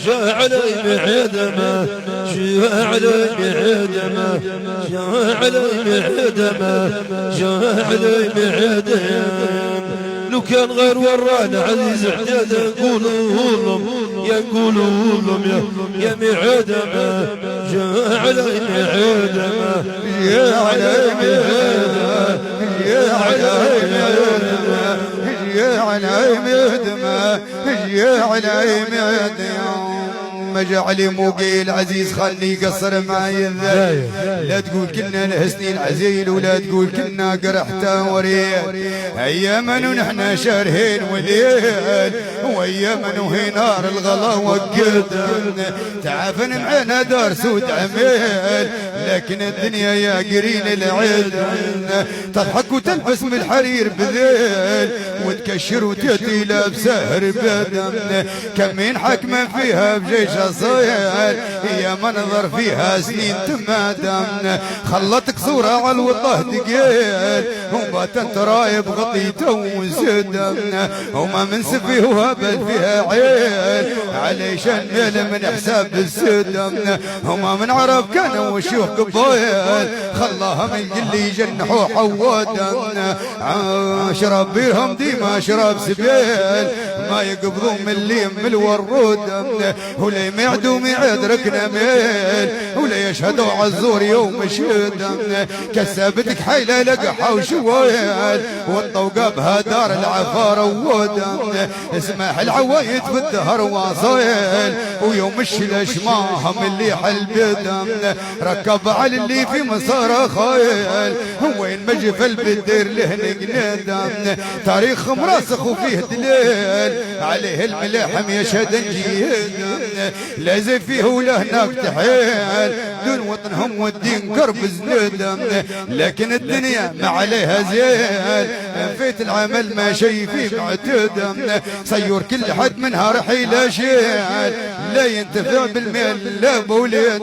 جعل بعدما جعل بعدما جعل بعدما جعل بعدما لو كان غير ورانا عزيز حداد نقولولهم يقولولهم يا معدما جعل بعدما يا علي معدما يا علي معدما يا علي معدما يا علي معدما مجعلي موقيل عزيز خلي قصر معي الذايل لا تقول كنا الحسنين عزيل ولا تقول كنا قرحتا وريل اياما ونحنا شارهين وليل واياما وهي نار الغلا وقدنا تعافن معنا دار سود عميل لكن الدنيا يا قرين العيد تضحك وتلبس من الحرير بذيل وتكشر وتأتي لابسه بدم كمين حكمة فيها بجيش صيال يا منظر فيها سنين تمادم خلتك صورة على الوطه تقيل وباتت رايب غطيته وزدم وما من سفيه وهبل فيها عيل عليشان ميل من حساب السدم وما من عرب كانوا وشوه قبايل خلاها من اللي يجنحوا حودم شرب بيرهم ديما شراب سبيل ما يقبضون من اللي من الورود ولا يمعدوا ميعاد ركنا ميل ولا يشهدوا عالزور يوم الشدم كسبتك حيلة لقحة وشويل والطوقة بها دار العفار ودم اسمح العوايد في الدهر واصيل ويوم الشلة شماهم اللي حل بدم ركب على اللي في مسار خيل وين مجفل بالدير له ندم تاريخ مراسخ وفيه دليل عليه الملاحم يشهد نجيد لازم فيه ولا هناك تحيل دون وطنهم والدين قرب زندم لكن الدنيا ما عليها زين فيت العمل ما شي فيه معتدم صيور كل حد منها رحيل شيل لا ينتفع بالمال لا بوليد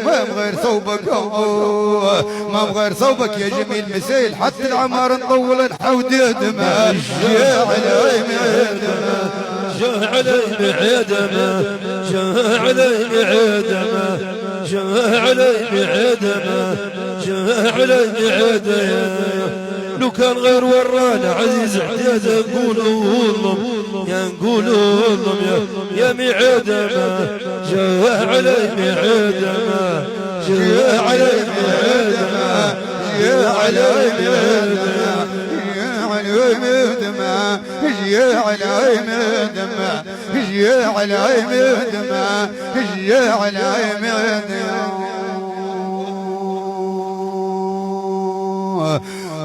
ما بغير صوبك ما بغير صوبك يا جميل مسيل حتى العمار نطول نحود يدما يا علي معدما جعل بعدما جعل بعدما جعل بعدما جعل بعدما لو كان غير ورانا عزيز حداد نقولولهم نقولولهم يا معدما جعل بعدما جعل بعدما جعل بعدما مهدما يا علي مهدما يا علي مهدما يا علي مهدما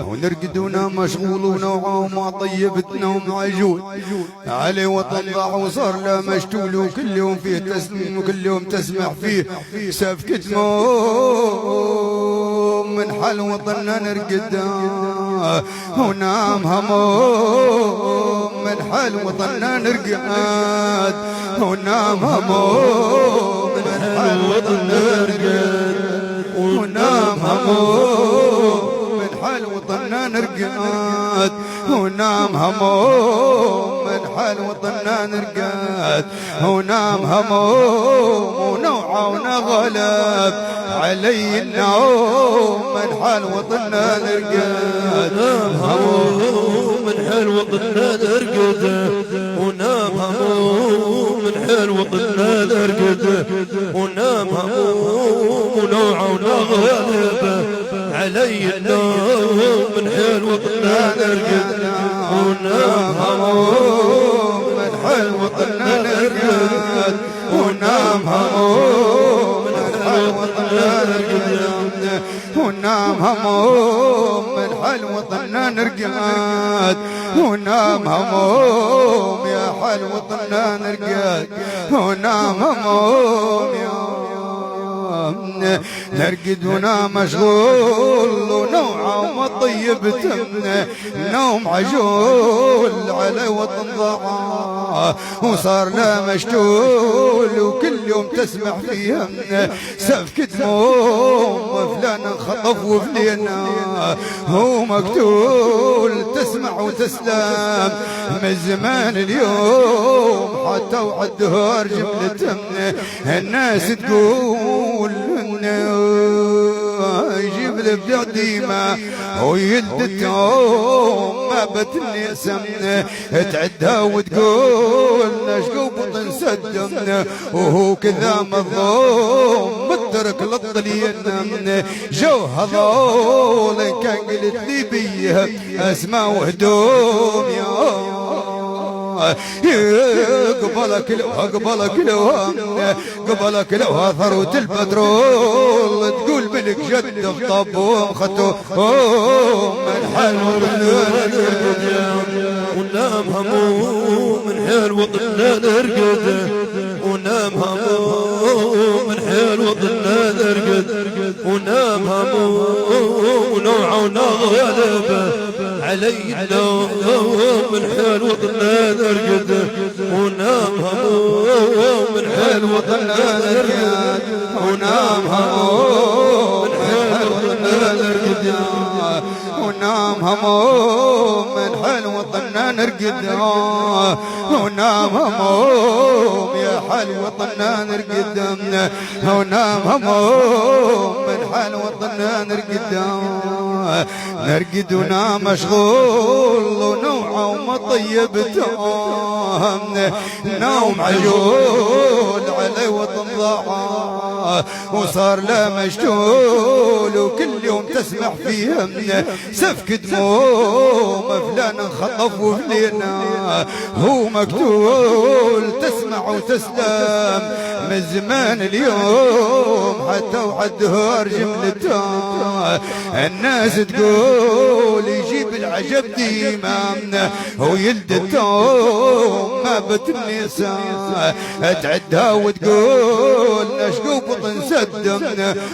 ونرقدونا مشغول ونوعه طيبتنا ومعجون علي وطن ضاع وصار له مشتول وكل يوم فيه تسلم وكل يوم تسمع فيه سفكة موم من حل وطننا نرقد ونام هموم من حل وطننا نرقد ونام هموم من حل وطننا نرقد ونام هموم حل وطننا نرقد ونام هموم من حل وطننا نرقد ونام هموم ونوعنا غلب علي النوم من حل وطننا نرقد ونام هموم من حل وطننا نرقد ونام هموم من حل وطننا نرقد ونام هموم ونوعنا غلب علي النوم من حل وطننا نرقد ونام هموم من حل وطننا نرقد ونام هموم من حل وطننا نرقد ونام هموم من حل وطننا نرقد ونام هموم يا حل وطننا نرقد ونام هموم يا نرقد ونام مشغول ونوعه طيب تمنا نوم عجول على وطن ضاع وصار لا مشتول وكل يوم تسمع فيها سفك دموم فلان انخطف وفلان هو مقتول تسمع وتسلم من زمان اليوم حتى وعد الدهر جملة الناس تقول يجيب الابداع ديما ويلدتهم ما بتني سمنه تعدها وتقول نشقو بطن سدم وهو كذا مظلوم مترك للضلين جو هذول كان قلت لي بيه اسماء وهدوم قبلك لو ثروة البترول تقول ملك جد الطبوم خطوم من حال ونام هموم من حال وطننا نرقد ونام هموم من حال وطننا نرقد ونام هموم ونوعنا غلبه علي النوم من حال وطننا نرقد ونام هموم من حال وطننا نرقد ونام هموم من حال وطننا نرقد ونام هموم من حال وطننا نرقد ونام هموم يا حال وطننا نرقد ونام هموم من حال وطننا نرقد نرقد ونام مشغول ونوعه طيبتهم نوم عجول علي وطن ضاع وصار لا مشتول وكل يوم تسمع فيهم سفك دموم فلان انخطف وفلان هو مقتول تسمع وتسلم من زمان اليوم حتى وعد الدهر جملته الناس تقول يجيب العجب ديما هو يلدته ما بتنسى تعدها وتقول نشقو بطن سدم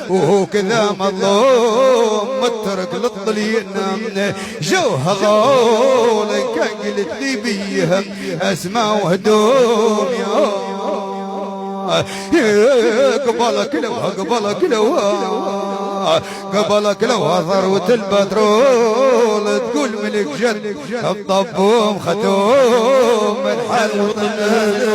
وهو كذا مظلوم مترك للضلين جو هذول كان قلت لي بيهم اسماء وهدوم قبلك لو ثروة البترول تقول ملك جد الطبوم ختوم من حال وطننا